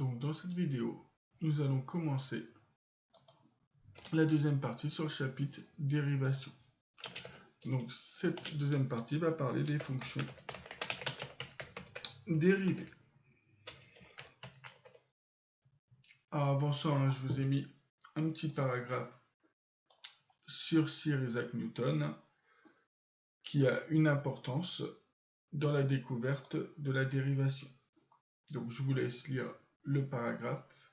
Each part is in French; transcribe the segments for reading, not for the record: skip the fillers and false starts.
Donc dans cette vidéo, nous allons commencer la deuxième partie sur le chapitre dérivation. Donc cette deuxième partie va parler des fonctions dérivées. Alors avant ça, je vous ai mis un petit paragraphe sur Sir Isaac Newton qui a une importance dans la découverte de la dérivation. Donc je vous laisse lire le paragraphe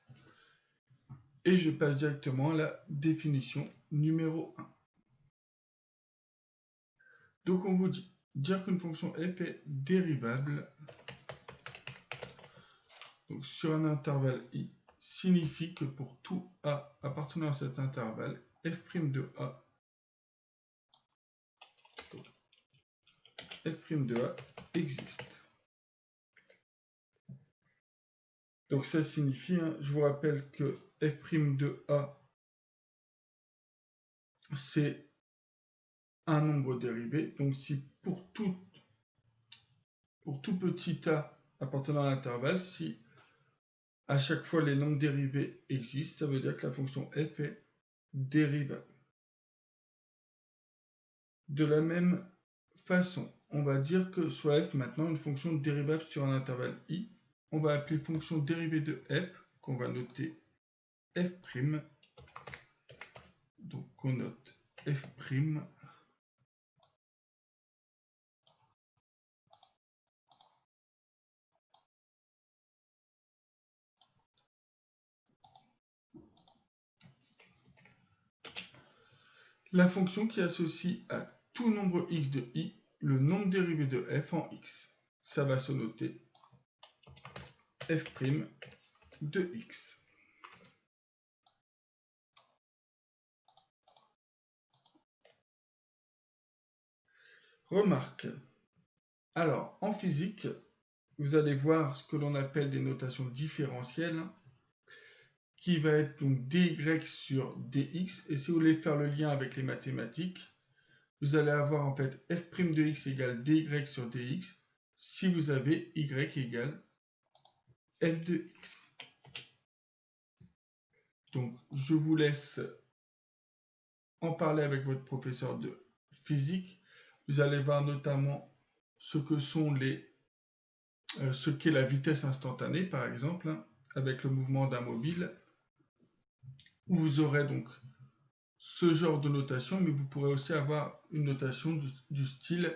et je passe directement à la définition numéro 1. Donc on vous dit, dire qu'une fonction f est dérivable donc sur un intervalle i signifie que pour tout a appartenant à cet intervalle, f' de a, f' de a existe. Donc ça signifie, je vous rappelle que f' de a, c'est un nombre dérivé. Donc si pour tout petit a appartenant à l'intervalle, si à chaque fois les nombres dérivés existent, ça veut dire que la fonction f est dérivable. De la même façon, on va dire que soit f maintenant une fonction dérivable sur un intervalle i, on va appeler fonction dérivée de f, qu'on va noter f', donc on note f', la fonction qui associe à tout nombre x de i le nombre dérivé de f en x. Ça va se noter f' de x. Remarque. Alors, en physique, vous allez voir ce que l'on appelle des notations différentielles, qui va être donc dy sur dx. Et si vous voulez faire le lien avec les mathématiques, vous allez avoir en fait f' de x égale dy sur dx si vous avez y égale f de x. Donc, je vous laisse en parler avec votre professeur de physique. Vous allez voir notamment ce que sont ce qu'est la vitesse instantanée, par exemple, avec le mouvement d'un mobile, où vous aurez donc ce genre de notation, mais vous pourrez aussi avoir une notation du style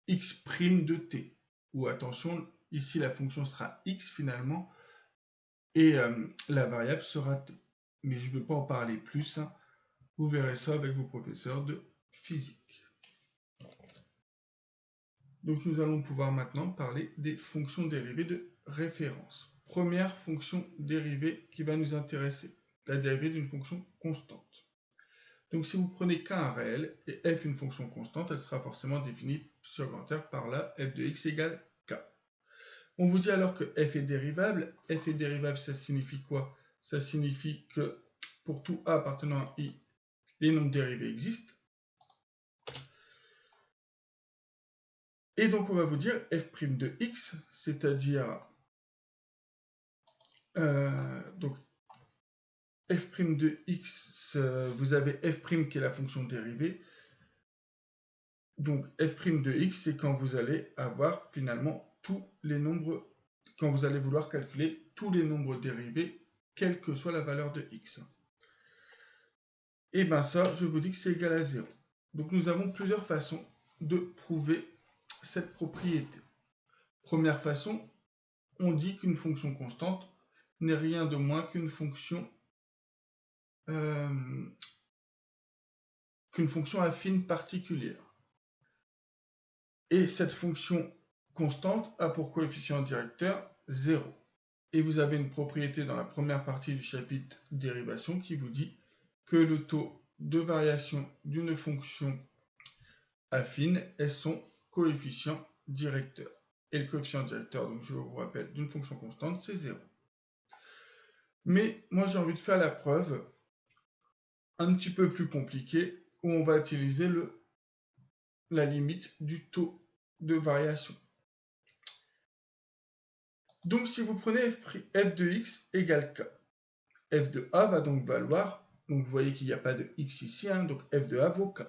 x' de t, où attention, ici la fonction sera x finalement, et la variable sera t. Mais je ne vais pas en parler plus, vous verrez ça avec vos professeurs de physique. Donc nous allons pouvoir maintenant parler des fonctions dérivées de référence. Première fonction dérivée qui va nous intéresser, la dérivée d'une fonction constante. Donc si vous prenez k un réel et f une fonction constante, elle sera forcément définie sur grand R par là, f de x égale k. On vous dit alors que f est dérivable. F est dérivable, ça signifie quoi? Ça signifie que pour tout a appartenant à i, les nombres dérivés existent. Et donc on va vous dire f' de x, c'est-à-dire donc f' de x, vous avez f' qui est la fonction dérivée. Donc f' de x, c'est quand vous allez avoir finalement tous les nombres, quand vous allez vouloir calculer tous les nombres dérivés, quelle que soit la valeur de x. Et bien ça, je vous dis que c'est égal à 0. Donc nous avons plusieurs façons de prouver cette propriété. Première façon, on dit qu'une fonction constante n'est rien de moins qu'une fonction affine particulière. Et cette fonction constante a pour coefficient directeur 0. Et vous avez une propriété dans la première partie du chapitre dérivation qui vous dit que le taux de variation d'une fonction affine est son coefficient directeur. Et le coefficient directeur, donc je vous rappelle, d'une fonction constante, c'est 0. Mais moi j'ai envie de faire la preuve un petit peu plus compliquée où on va utiliser la limite du taux de variation. Donc si vous prenez f de x égale k, f de a va donc valoir, donc vous voyez qu'il n'y a pas de x ici, hein, donc f de a vaut k.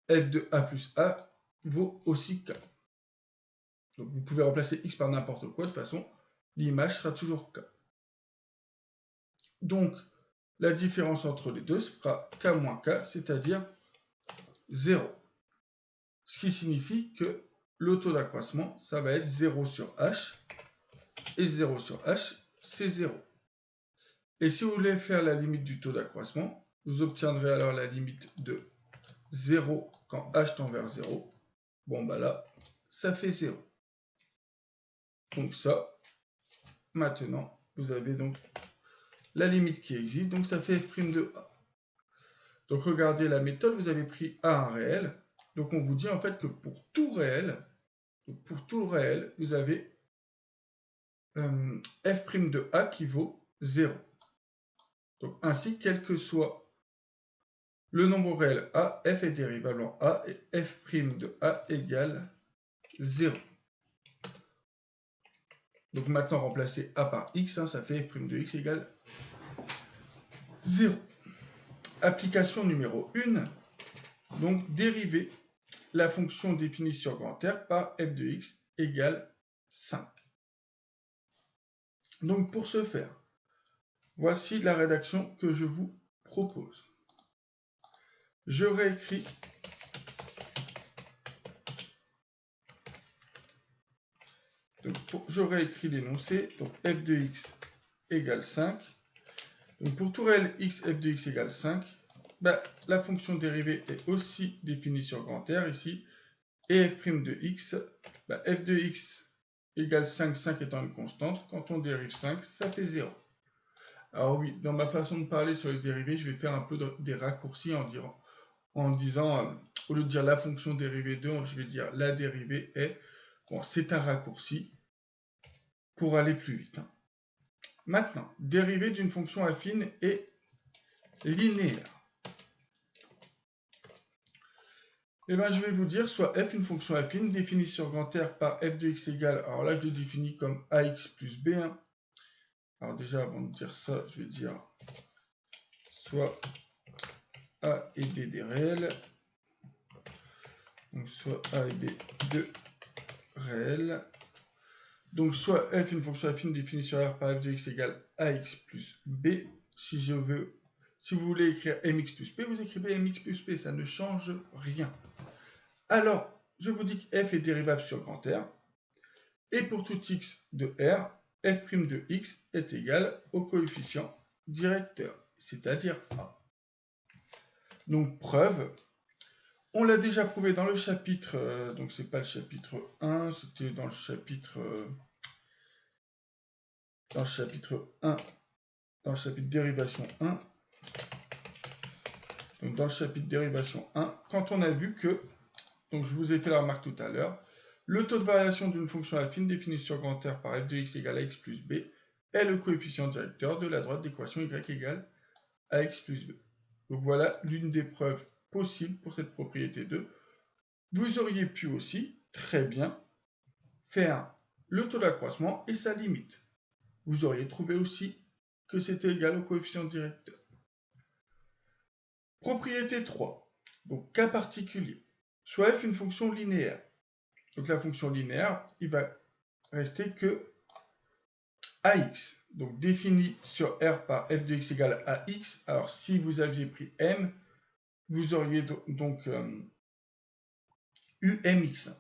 F de a plus a vaut aussi k. Donc vous pouvez remplacer x par n'importe quoi, de toute façon, l'image sera toujours k. Donc la différence entre les deux sera k moins k, c'est-à-dire 0. Ce qui signifie que le taux d'accroissement, ça va être 0 sur h, et 0 sur h, c'est 0. Et si vous voulez faire la limite du taux d'accroissement, vous obtiendrez alors la limite de 0 quand h tend vers 0. Bon, bah là, ça fait 0. Donc ça, maintenant, vous avez donc la limite qui existe, donc ça fait f' de a. Donc regardez la méthode, vous avez pris a un réel, donc on vous dit en fait que pour tout réel, vous avez f' de a qui vaut 0. Donc ainsi, quel que soit le nombre réel a, f est dérivable en a et f' de a égale 0. Donc maintenant, remplacer a par x, hein, ça fait f' de x égale 0. Application numéro 1, donc dériver la fonction définie sur grand R par f de x égale 5. Donc pour ce faire, voici la rédaction que je vous propose. Je réécris l'énoncé, donc f de x égale 5. Donc pour tout réel x, f de x égale 5, la fonction dérivée est aussi définie sur grand R ici, et f' de x, f de x égale 5, 5 étant une constante, quand on dérive 5, ça fait 0. Alors oui, dans ma façon de parler sur les dérivés, je vais faire un peu des raccourcis en disant, au lieu de dire la fonction dérivée de, je vais dire la dérivée est, bon, c'est un raccourci pour aller plus vite. Hein. Maintenant, dérivée d'une fonction affine et linéaire. Eh bien, je vais vous dire, soit f, une fonction affine, définie sur grand R par f de x égale, alors là, je le définis comme ax plus b1. Alors déjà, avant de dire ça, je vais dire soit a et b des réels. Donc, soit a et b deux réels. Donc, soit f, une fonction affine définie sur R par f de x égale ax plus b. Si vous voulez écrire mx plus p, vous écrivez mx plus p, ça ne change rien. Alors, je vous dis que f est dérivable sur grand R. Et pour tout x de R, f' de x est égal au coefficient directeur, c'est-à-dire a. Donc, preuve, on l'a déjà prouvé dans le chapitre, donc c'est pas le chapitre 1, c'était dans le chapitre 1, dans le chapitre dérivation 1. Donc dans le chapitre dérivation 1, quand on a vu que, donc je vous ai fait la remarque tout à l'heure, le taux de variation d'une fonction affine définie sur grand R par f de x égale à x plus b est le coefficient directeur de la droite d'équation y égale à x plus b. Donc voilà l'une des preuves possibles pour cette propriété 2. Vous auriez pu aussi, très bien, faire le taux d'accroissement et sa limite. Vous auriez trouvé aussi que c'était égal au coefficient directeur. Propriété 3, donc cas particulier. Soit f une fonction linéaire. Donc la fonction linéaire, il va rester que ax. Donc défini sur R par f de x égale à x. Alors si vous aviez pris m, vous auriez donc u mx.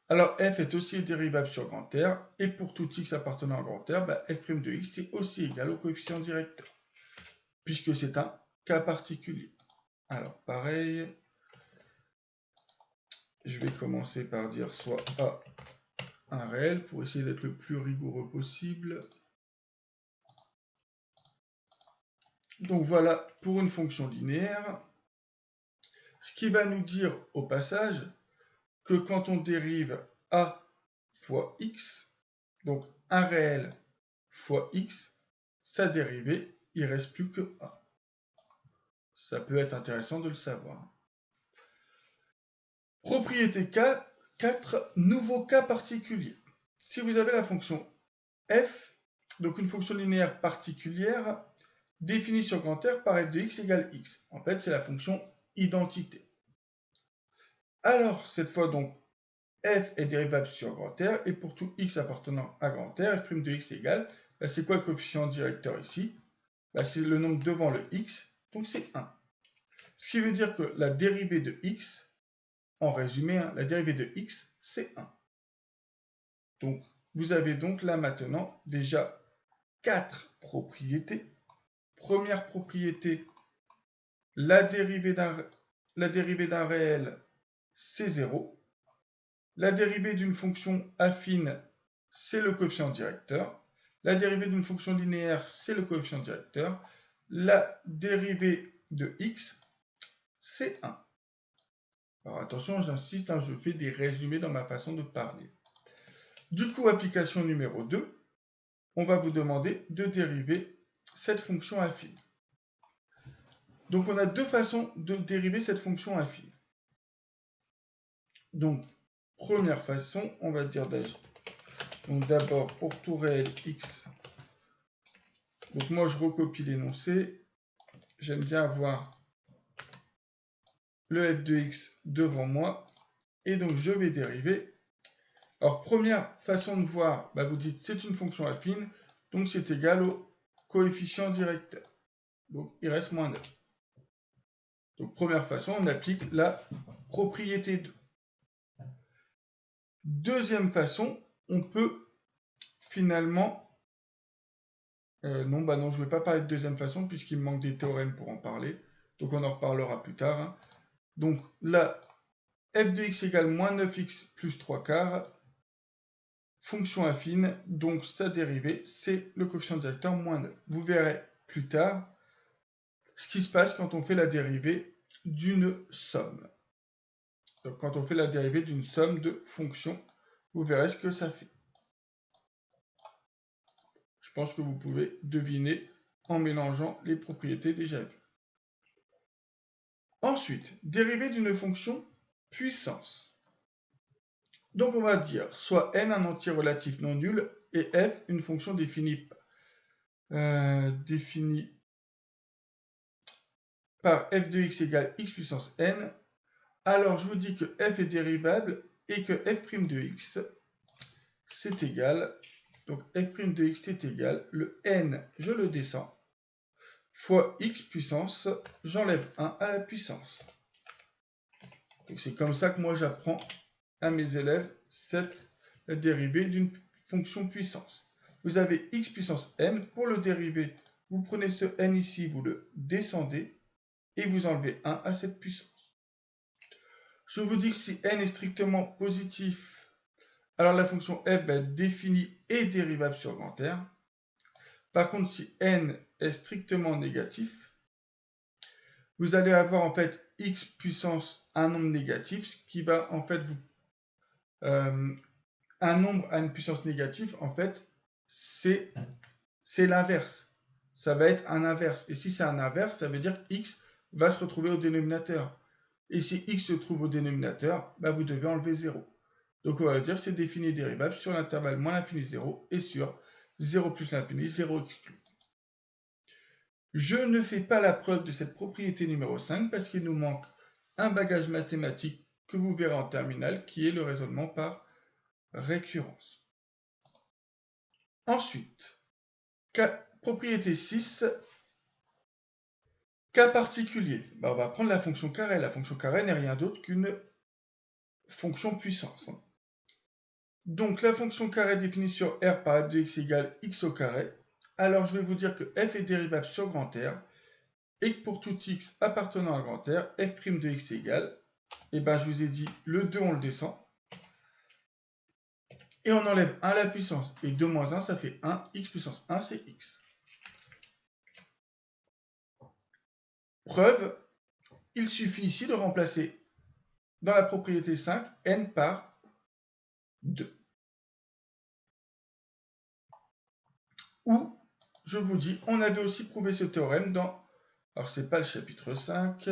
Alors f est aussi dérivable sur grand R, et pour tout x appartenant à grand R, f' de x est aussi égal au coefficient directeur, puisque c'est un cas particulier. Alors pareil, je vais commencer par dire soit a un réel, pour essayer d'être le plus rigoureux possible. Donc voilà pour une fonction linéaire, ce qui va nous dire au passage que quand on dérive a fois x, donc un réel fois x, sa dérivée, il ne reste plus que a. Ça peut être intéressant de le savoir. Propriété 4, nouveau cas particulier. Si vous avez la fonction f, donc une fonction linéaire particulière, définie sur grand R par f de x égale x. En fait, c'est la fonction identité. Alors, cette fois, donc, f est dérivable sur grand R, et pour tout x appartenant à grand R, f' de x égale, c'est quoi le coefficient directeur ici? C'est le nombre devant le x, donc c'est 1. Ce qui veut dire que la dérivée de x, en résumé, la dérivée de x, c'est 1. Donc, vous avez donc là maintenant déjà 4 propriétés. Première propriété, la dérivée d'un réel, c'est 0. La dérivée d'une fonction affine, c'est le coefficient directeur. La dérivée d'une fonction linéaire, c'est le coefficient directeur. La dérivée de x, c'est 1. Alors attention, j'insiste, je fais des résumés dans ma façon de parler. Du coup, application numéro 2, on va vous demander de dériver cette fonction affine. Donc, on a deux façons de dériver cette fonction affine. Donc, première façon, on va dire d'agir. Donc, d'abord, pour tout réel x, donc moi, je recopie l'énoncé. J'aime bien avoir le f de x devant moi. Et donc, je vais dériver. Alors, première façon de voir, vous dites c'est une fonction affine, donc c'est égal au coefficient directeur. Donc, il reste moins 9. Donc, première façon, on applique la propriété 2. Deuxième façon, on peut finalement... non, je ne vais pas parler de deuxième façon, puisqu'il me manque des théorèmes pour en parler. Donc, on en reparlera plus tard. Donc, là, f de x égale moins 9x plus 3 quarts, fonction affine, donc sa dérivée, c'est le coefficient directeur moins 9. Vous verrez plus tard ce qui se passe quand on fait la dérivée d'une somme. Donc, quand on fait la dérivée d'une somme de fonctions, vous verrez ce que ça fait. Je pense que vous pouvez deviner en mélangeant les propriétés déjà vues. Ensuite, dérivée d'une fonction puissance. Donc, on va dire soit n un entier relatif non nul et f une fonction définie par f de x égale x puissance n. Alors, je vous dis que f est dérivable et que f' de x, c'est égal, donc f' de x est égal, le n, je le descends, fois x puissance, j'enlève 1 à la puissance. Donc, c'est comme ça que moi, j'apprends à mes élèves la dérivée d'une fonction puissance. Vous avez x puissance n, pour le dériver, vous prenez ce n ici, vous le descendez, et vous enlevez 1 à cette puissance. Je vous dis que si n est strictement positif, alors la fonction f va être définie et dérivable sur grand R. Par contre, si n est strictement négatif, vous allez avoir en fait x puissance un nombre négatif, ce qui va en fait vous... un nombre à une puissance négative, en fait, c'est l'inverse. Ça va être un inverse. Et si c'est un inverse, ça veut dire que x va se retrouver au dénominateur. Et si x se trouve au dénominateur, vous devez enlever 0. Donc on va dire que c'est défini et dérivable sur l'intervalle moins l'infini 0 et sur 0 plus l'infini, 0 exclu. Je ne fais pas la preuve de cette propriété numéro 5 parce qu'il nous manque un bagage mathématique que vous verrez en terminale qui est le raisonnement par récurrence. Ensuite, propriété 6, cas particulier. On va prendre la fonction carré. La fonction carré n'est rien d'autre qu'une fonction puissance. Donc la fonction carré définie sur R par f de x égale x au carré. Alors je vais vous dire que f est dérivable sur grand R et que pour tout x appartenant à grand R, f' de x égale, et je vous ai dit, le 2 on le descend. Et on enlève 1 à la puissance. Et 2 moins 1, ça fait 1. X puissance 1, c'est x. Preuve, il suffit ici de remplacer dans la propriété 5 n par 2. Ou, je vous dis, on avait aussi prouvé ce théorème dans... Alors, c'est pas le chapitre 5.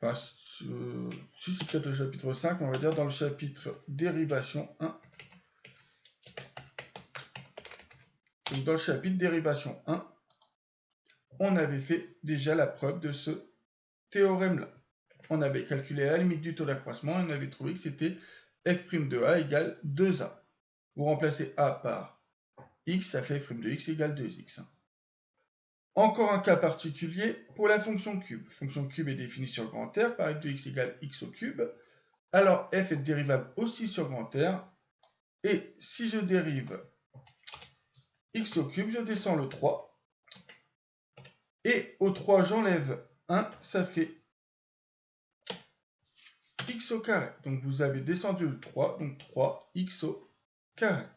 Enfin, si c'est peut-être le chapitre 5, on va dire dans le chapitre dérivation 1. Donc, dans le chapitre dérivation 1, on avait fait déjà la preuve de ce théorème-là. On avait calculé la limite du taux d'accroissement et on avait trouvé que c'était f' de a égale 2a. Vous remplacez a par x, ça fait f' de x égale 2x. Encore un cas particulier pour la fonction cube. Fonction cube est définie sur grand R par f de x égale x au cube. Alors f est dérivable aussi sur grand R. Et si je dérive x au cube, je descends le 3. Et au 3, j'enlève 1, ça fait x au carré. Donc vous avez descendu le 3, donc 3x au carré.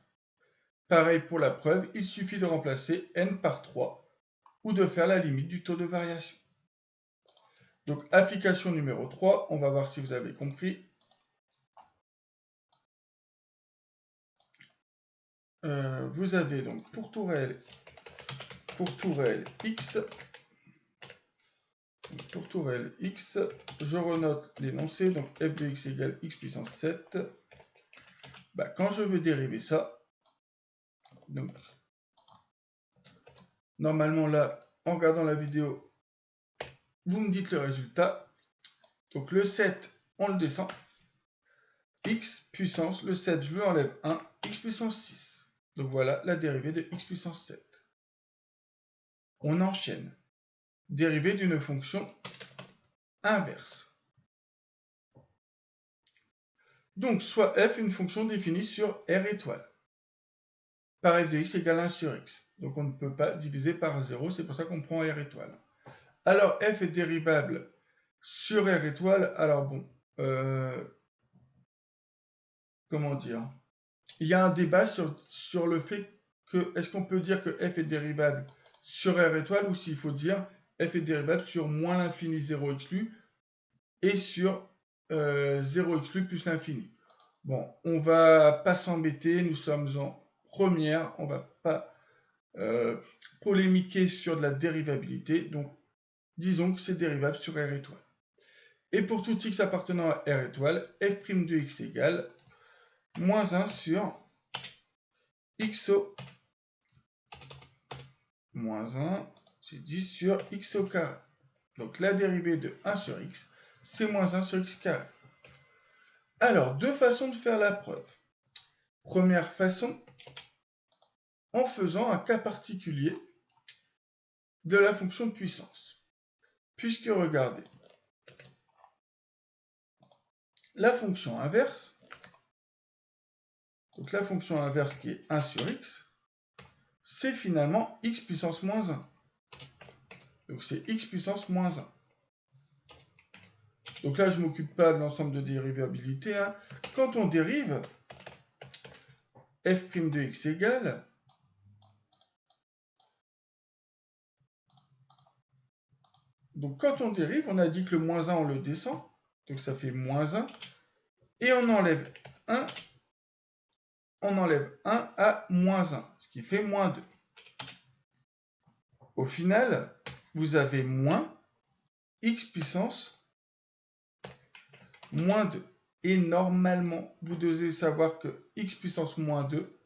Pareil pour la preuve, il suffit de remplacer n par 3 ou de faire la limite du taux de variation. Donc application numéro 3, on va voir si vous avez compris. Vous avez donc pour tout réel x, je renote l'énoncé, donc f de x égale x puissance 7. Quand je veux dériver ça, donc normalement là, en regardant la vidéo, vous me dites le résultat. Donc le 7, on le descend. X puissance, le 7, je lui enlève 1, x puissance 6. Donc voilà la dérivée de x puissance 7. On enchaîne. Dérivée d'une fonction inverse. Donc soit f une fonction définie sur R étoile. Par f de x égale 1 sur x. Donc on ne peut pas diviser par 0, c'est pour ça qu'on prend R étoile. Alors f est dérivable sur R étoile. Alors bon, comment dire? Il y a un débat sur le fait que, est-ce qu'on peut dire que f est dérivable sur R étoile ou s'il faut dire f est dérivable sur moins l'infini 0 exclu et sur 0 exclu plus l'infini. Bon, on va pas s'embêter, nous sommes en première, on va pas polémiquer sur de la dérivabilité, donc disons que c'est dérivable sur R étoile. Et pour tout x appartenant à R étoile, f' de x égale moins 1 sur x au moins 1, c'est 10 sur x au carré. Donc la dérivée de 1 sur x, c'est moins 1 sur x carré. Alors, deux façons de faire la preuve. Première façon, en faisant un cas particulier de la fonction de puissance. Puisque, regardez, la fonction inverse, donc la fonction inverse qui est 1 sur x, c'est finalement x puissance moins 1. Donc c'est x puissance moins 1. Donc là, je ne m'occupe pas de l'ensemble de dérivabilité. Hein. Quand on dérive, f' de x égale donc quand on dérive, on a dit que le moins 1, on le descend. Donc ça fait moins 1. Et on enlève 1. On enlève 1 à moins 1, ce qui fait moins 2. Au final, vous avez moins x puissance moins 2. Et normalement, vous devez savoir que x puissance moins 2,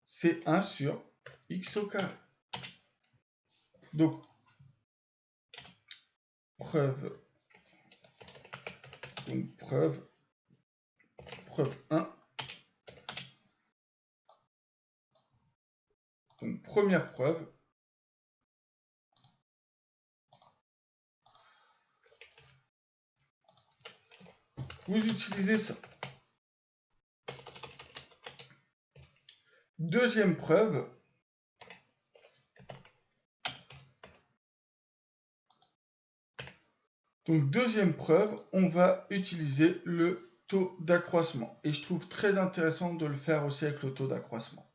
c'est 1 sur x au carré. Donc, preuve 1. Donc, première preuve. Vous utilisez ça. Deuxième preuve. Donc, deuxième preuve, on va utiliser le taux d'accroissement. Et je trouve très intéressant de le faire aussi avec le taux d'accroissement.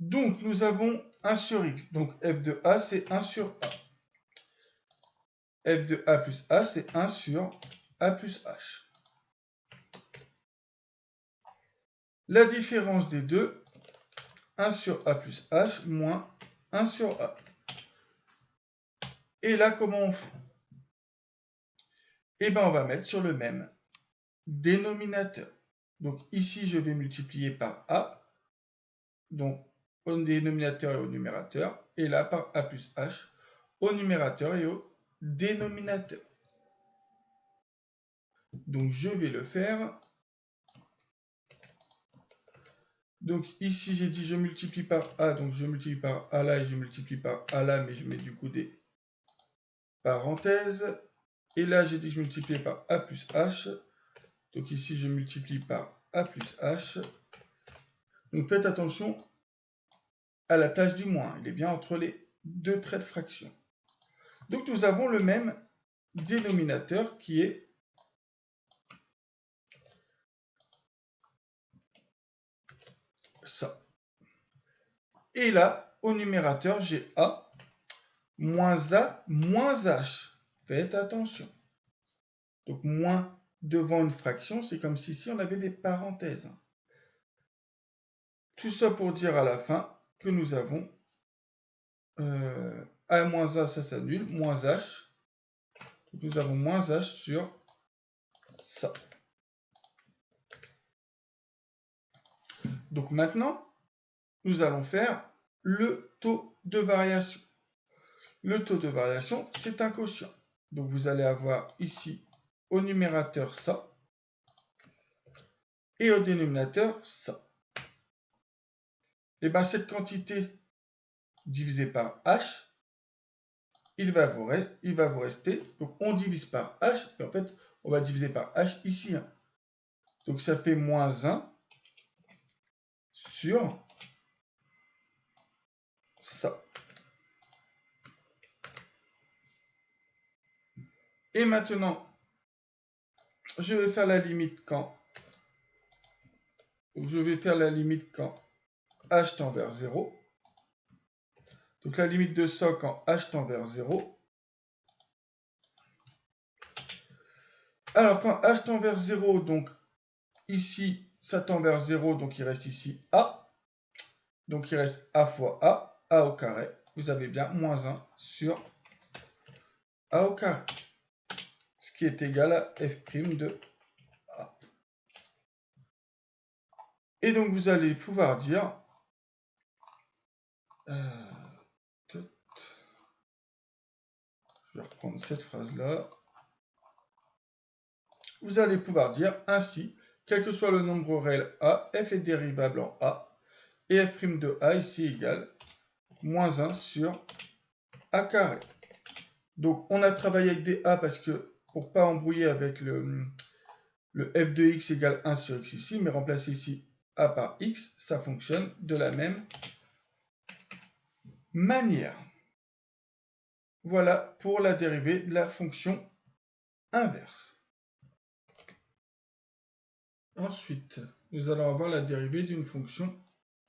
Donc, nous avons 1 sur x. Donc, f de a, c'est 1 sur a. F de a plus h, c'est 1 sur a plus h. La différence des deux, 1 sur a plus h moins 1 sur a. Et là, comment on fait? Eh bien, on va mettre sur le même dénominateur. Donc ici, je vais multiplier par a. Donc au dénominateur et au numérateur, et là par a plus h au numérateur et au dénominateur. Donc je vais le faire. Donc ici j'ai dit je multiplie par a, donc je multiplie par a là et je multiplie par a là, mais je mets du coup des parenthèses. Et là j'ai dit que je multipliais par a plus h. Donc ici je multiplie par a plus h. Donc faites attention à la place du moins, il est bien entre les deux traits de fraction. Donc nous avons le même dénominateur qui est ça. Et là, au numérateur, j'ai a moins a moins h. Faites attention. Donc moins devant une fraction, c'est comme si ici on avait des parenthèses. Tout ça pour dire à la fin que nous avons a moins a, ça s'annule, moins h. Donc nous avons moins h sur ça. Donc maintenant, nous allons faire le taux de variation. Le taux de variation, c'est un quotient. Donc vous allez avoir ici au numérateur ça et au dénominateur ça. Et bien cette quantité divisée par h, il va vous rester. Donc on divise par h, et en fait on va diviser par h ici. Donc ça fait moins 1 sur ça. Et maintenant, je vais faire la limite quand h tend vers 0. Donc la limite de ça quand h tend vers 0. Alors quand h tend vers 0, donc ici ça tend vers 0, donc il reste ici a. Donc il reste a fois a au carré. Vous avez bien moins 1 sur a au carré. Ce qui est égal à f' de a. Et donc vous allez pouvoir dire... je vais reprendre cette phrase-là. Vous allez pouvoir dire ainsi, quel que soit le nombre réel a, f est dérivable en a, et f' de a ici égale moins 1 sur a carré. Donc on a travaillé avec des a parce que, pour ne pas embrouiller avec le f de x égale 1 sur x ici, mais remplacer ici a par x, ça fonctionne de la même manière. Voilà pour la dérivée de la fonction inverse. Ensuite, nous allons avoir la dérivée d'une fonction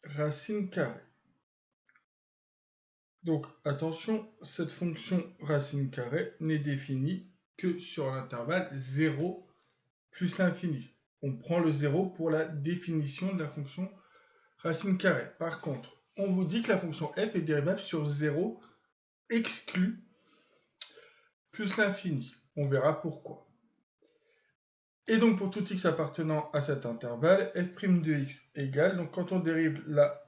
racine carrée. Donc attention, cette fonction racine carrée n'est définie que sur l'intervalle 0 plus l'infini. On prend le 0 pour la définition de la fonction racine carrée. Par contre, on vous dit que la fonction f est dérivable sur 0 exclu plus l'infini. On verra pourquoi. Et donc pour tout x appartenant à cet intervalle, f' de x égale, donc quand on dérive la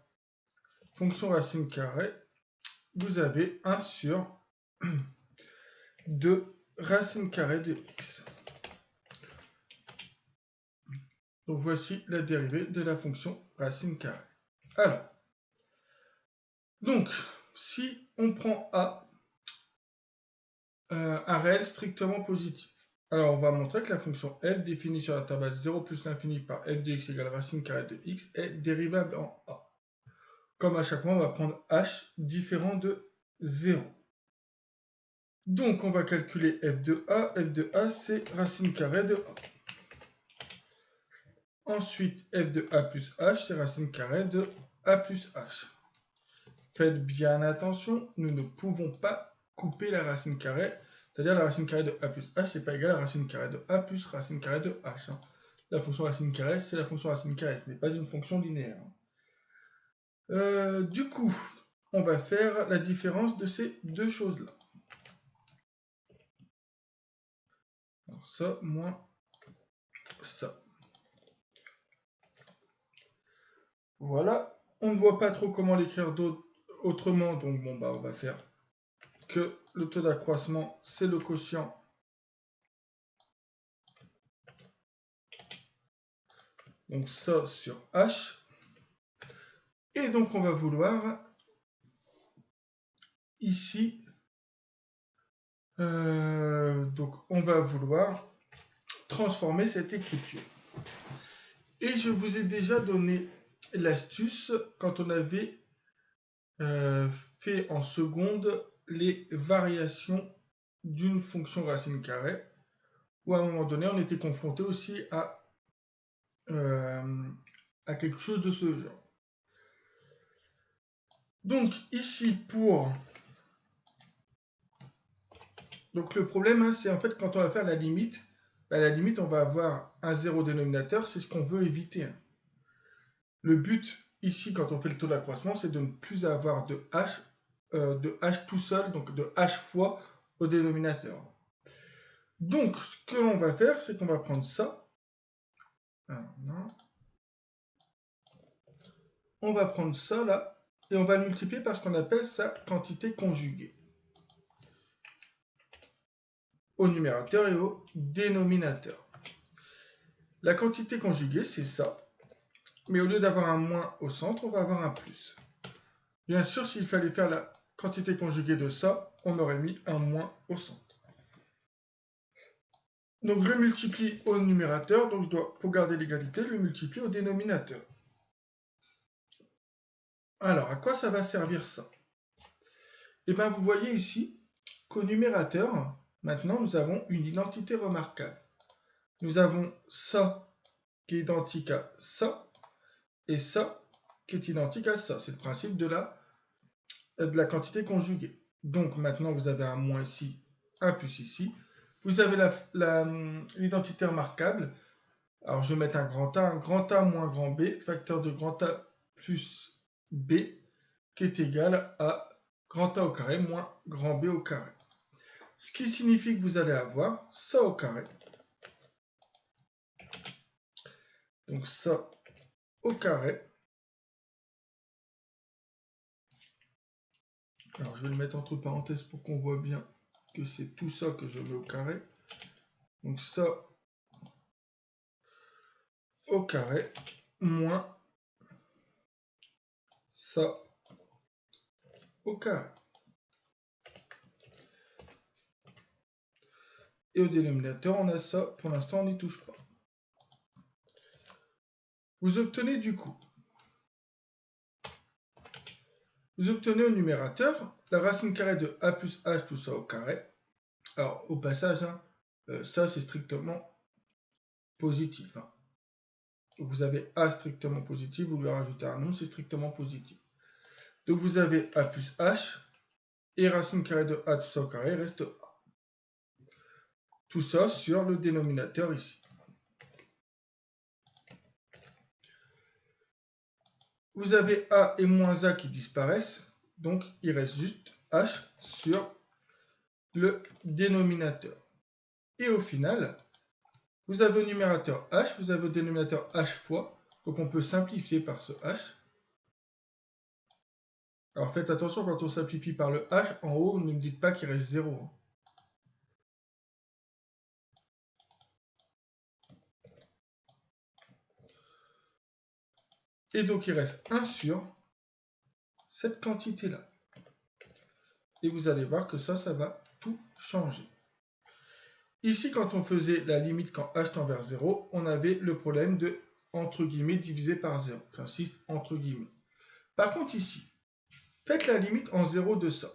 fonction racine carrée, vous avez 1 sur 2 racine carrée de x. Donc voici la dérivée de la fonction racine carrée. Alors, donc, si on prend a, un réel strictement positif, alors on va montrer que la fonction f définie sur l'intervalle 0 plus l'infini par f de x égale racine carrée de x est dérivable en a. Comme à chaque fois, on va prendre h différent de 0. Donc on va calculer f de a. F de a, c'est racine carrée de a. Ensuite, f de a plus h, c'est racine carrée de a plus h. Faites bien attention, nous ne pouvons pas couper la racine carrée. C'est-à-dire la racine carrée de a plus h, c'est pas égal à racine carrée de a plus racine carrée de h. La fonction racine carrée, c'est la fonction racine carrée, ce n'est pas une fonction linéaire. Du coup, on va faire la différence de ces deux choses-là. Alors ça, moins ça. Voilà on ne voit pas trop comment l'écrire autrement, donc bon, bah, on va faire que le taux d'accroissement, c'est le quotient donc ça sur H. Et donc on va vouloir ici, donc on va vouloir transformer cette écriture. Et je vous ai déjà donné l'astuce quand on avait fait en seconde les variations d'une fonction racine carrée, où à un moment donné on était confronté aussi à quelque chose de ce genre. Donc ici pour... Donc le problème, hein, c'est en fait quand on va faire la limite, à la limite on va avoir un zéro dénominateur, c'est ce qu'on veut éviter. Hein. Le but ici quand on fait le taux d'accroissement, c'est de ne plus avoir de h tout seul, donc de h fois au dénominateur. Donc ce que l'on va faire, c'est qu'on va prendre ça. Alors, non. On va prendre ça là, et on va le multiplier par ce qu'on appelle sa quantité conjuguée. Au numérateur et au dénominateur. La quantité conjuguée, c'est ça. Mais au lieu d'avoir un moins au centre, on va avoir un plus. Bien sûr, s'il fallait faire la quantité conjuguée de ça, on aurait mis un moins au centre. Donc je le multiplie au numérateur, donc je dois, pour garder l'égalité, le multiplier au dénominateur. Alors, à quoi ça va servir ça? Eh bien, vous voyez ici qu'au numérateur, maintenant, nous avons une identité remarquable. Nous avons ça qui est identique à ça, et ça qui est identique à ça. C'est le principe de la quantité conjuguée. Donc maintenant, vous avez un moins ici, un plus ici. Vous avez l'identité remarquable. Alors je vais mettre un grand A moins grand B, facteur de grand A plus B, qui est égal à grand A au carré moins grand B au carré. Ce qui signifie que vous allez avoir ça au carré. Donc ça au carré. Alors je vais le mettre entre parenthèses pour qu'on voit bien que c'est tout ça que je mets au carré. Donc ça au carré moins ça au carré. Et au dénominateur, on a ça. Pour l'instant, on n'y touche pas. Vous obtenez du coup, vous obtenez au numérateur la racine carrée de a plus h, tout ça au carré. Alors, au passage, hein, ça c'est strictement positif. Hein. Vous avez a strictement positif, vous lui rajoutez un nombre, c'est strictement positif. Donc vous avez a plus h, et racine carrée de a, tout ça au carré, reste a. Tout ça sur le dénominateur ici. Vous avez a et moins a qui disparaissent, donc il reste juste h sur le dénominateur. Et au final, vous avez au numérateur h, vous avez au dénominateur h fois, donc on peut simplifier par ce h. Alors faites attention quand on simplifie par le h, en haut, ne me dites pas qu'il reste 0. Et donc il reste 1 sur cette quantité-là. Et vous allez voir que ça va tout changer. Ici, quand on faisait la limite quand h tend vers 0, on avait le problème de entre guillemets divisé par 0. J'insiste, entre guillemets. Par contre ici, faites la limite en 0 de ça.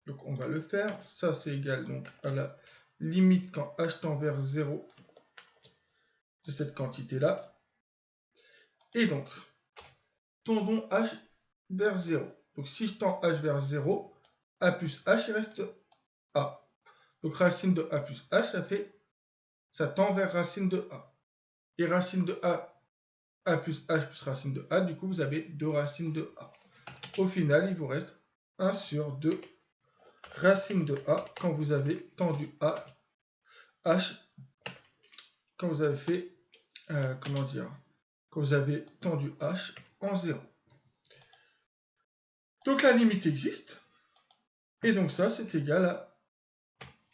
Donc on va le faire. Ça c'est égal donc à la limite quand h tend vers 0 de cette quantité-là. Et donc, tendons h vers 0. Donc si je tends h vers 0, a plus h, il reste a. Donc racine de a plus h, ça tend vers racine de a. Et racine de a plus h plus racine de a, du coup vous avez 2 racines de a. Au final, il vous reste 1 sur 2 racine de a quand vous avez tendu a, h, quand vous avez fait, quand vous avez tendu h en 0. Donc la limite existe. Et donc ça, c'est égal à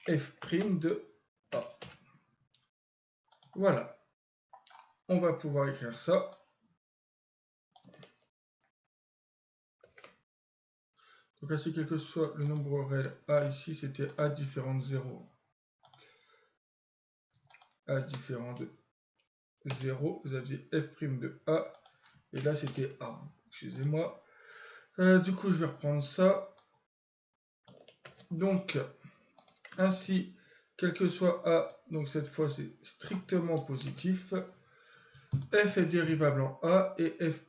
f' de a. Voilà. On va pouvoir écrire ça. Donc ainsi, quel que soit le nombre réel a ici, c'était a différent de 0. A différent de 0. Vous aviez f' de a. Et là, c'était a. Excusez-moi. Du coup, je vais reprendre ça. Donc, ainsi, quel que soit a, donc cette fois, c'est strictement positif. F est dérivable en a et f'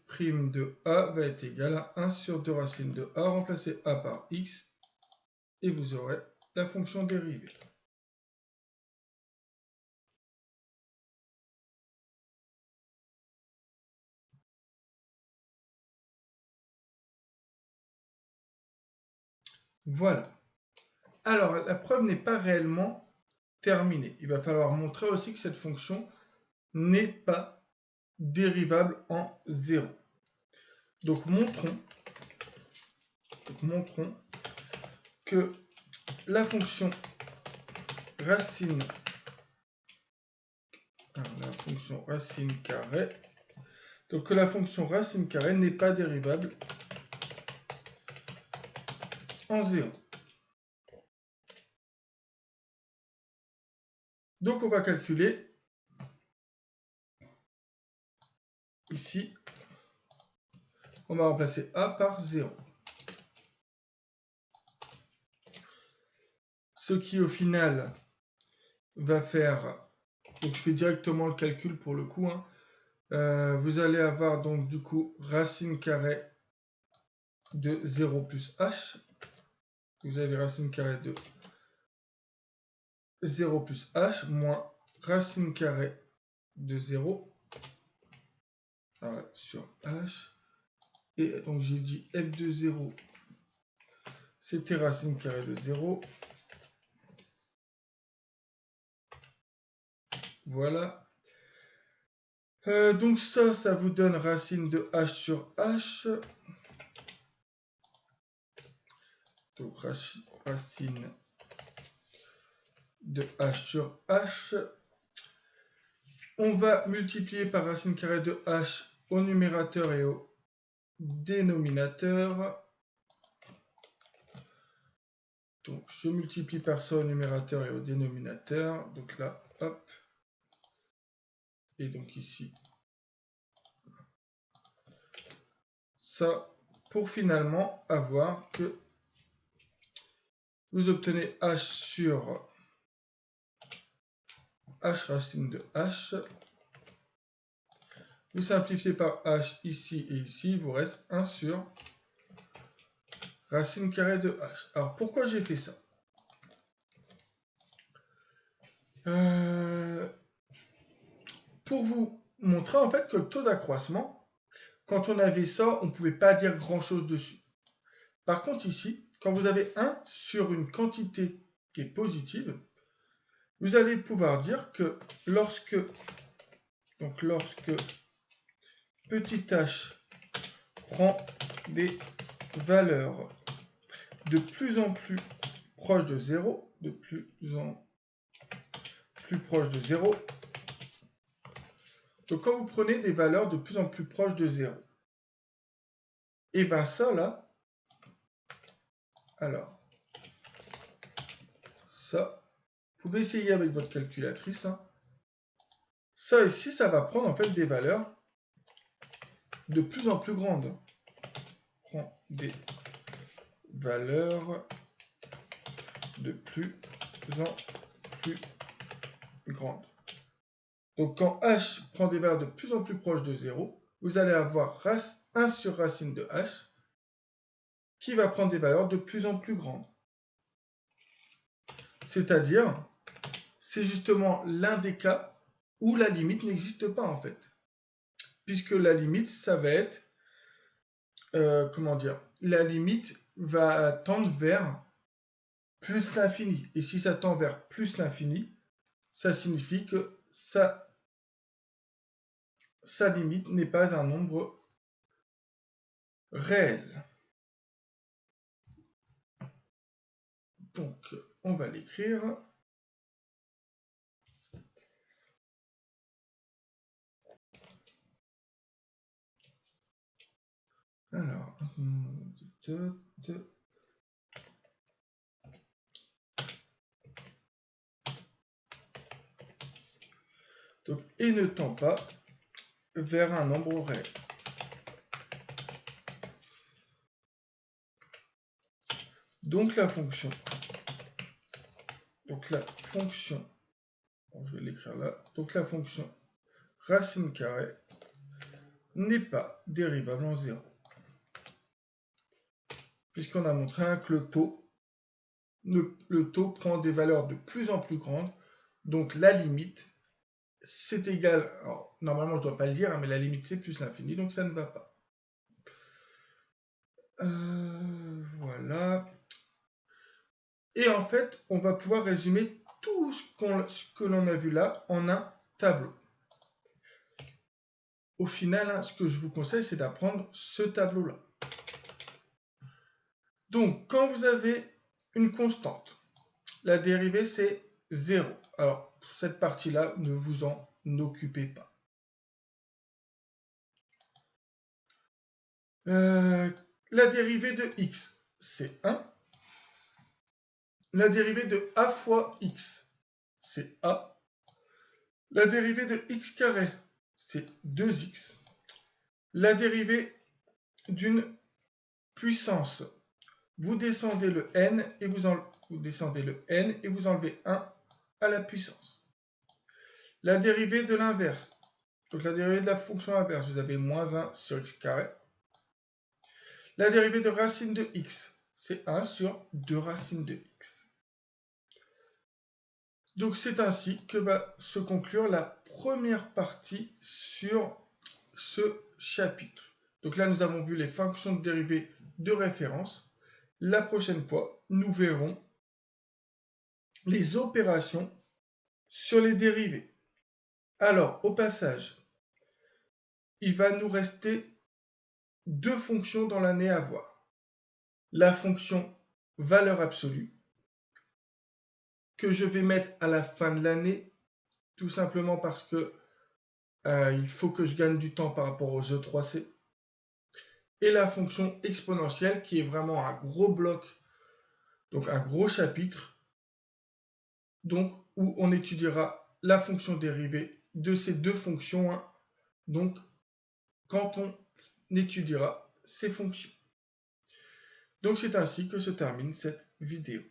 de a va être égal à 1 sur 2 racines de a. Remplacez a par x et vous aurez la fonction dérivée. Voilà. Alors, la preuve n'est pas réellement terminée. Il va falloir montrer aussi que cette fonction n'est pas dérivable en 0. Donc, montrons que la fonction racine carrée, donc que la fonction racine carrée n'est pas dérivable en 0. Donc on va calculer ici, on va remplacer a par 0. Ce qui au final va faire, donc je fais directement le calcul pour le coup, vous allez avoir donc du coup racine carrée de 0 plus h. Vous avez racine carrée de 0 plus h moins racine carrée de 0 sur h. Et donc j'ai dit f de 0, c'était racine carrée de 0. Voilà. Donc ça vous donne racine de h sur h. Donc racine de h sur h. On va multiplier par racine carrée de h au numérateur et au dénominateur. Donc je multiplie par ça au numérateur et au dénominateur. Donc là, hop. Et donc ici, ça, pour finalement avoir que vous obtenez h sur h racine de h. Vous simplifiez par h ici et ici, il vous reste 1 sur racine carrée de h. Alors pourquoi j'ai fait ça? Pour vous montrer en fait que le taux d'accroissement, quand on avait ça, on ne pouvait pas dire grand chose dessus. Par contre ici, quand vous avez 1 sur une quantité qui est positive, vous allez pouvoir dire que lorsque petit h prend des valeurs de plus en plus proches de 0, de plus en plus proches de 0, donc quand vous prenez des valeurs de plus en plus proches de 0, et bien ça là, alors, ça, vous pouvez essayer avec votre calculatrice, ça ici, ça va prendre en fait des valeurs de plus en plus grandes. Prend des valeurs de plus en plus grandes. Donc quand h prend des valeurs de plus en plus proches de 0, vous allez avoir 1 sur racine de h qui va prendre des valeurs de plus en plus grandes. C'est-à-dire, c'est justement l'un des cas où la limite n'existe pas en fait. Puisque la limite, ça va être, la limite va tendre vers plus l'infini. Et si ça tend vers plus l'infini, ça signifie que sa limite n'est pas un nombre réel. Donc, on va l'écrire. Alors, donc, et ne tend pas vers un nombre réel. Donc la fonction, bon, je vais l'écrire là, donc la fonction racine carrée n'est pas dérivable en 0. Puisqu'on a montré que le taux prend des valeurs de plus en plus grandes, donc la limite, c'est égal, alors, normalement je ne dois pas le dire, mais la limite c'est plus l'infini, donc ça ne va pas. Voilà. Et en fait, on va pouvoir résumer tout ce que l'on a vu là en un tableau. Au final, ce que je vous conseille, c'est d'apprendre ce tableau-là. Donc, quand vous avez une constante, la dérivée, c'est 0. Alors, pour cette partie-là, ne vous en occupez pas. La dérivée de x, c'est 1. La dérivée de a fois x, c'est a. La dérivée de x carré, c'est 2x. La dérivée d'une puissance, vous descendez le n et vous enlevez 1 à la puissance. La dérivée de l'inverse, donc la dérivée de la fonction inverse, vous avez moins 1 sur x carré. La dérivée de racine de x, c'est 1 sur 2 racines de x. Donc c'est ainsi que va se conclure la première partie sur ce chapitre. Donc là, nous avons vu les fonctions de dérivée de référence. La prochaine fois, nous verrons les opérations sur les dérivées. Alors, au passage, il va nous rester 2 fonctions dans l'année à voir. La fonction valeur absolue, que je vais mettre à la fin de l'année, tout simplement parce que il faut que je gagne du temps par rapport aux E3C. Et la fonction exponentielle, qui est vraiment un gros bloc, donc un gros chapitre, donc où on étudiera la fonction dérivée de ces 2 fonctions, hein, donc quand on étudiera ces fonctions. Donc c'est ainsi que se termine cette vidéo.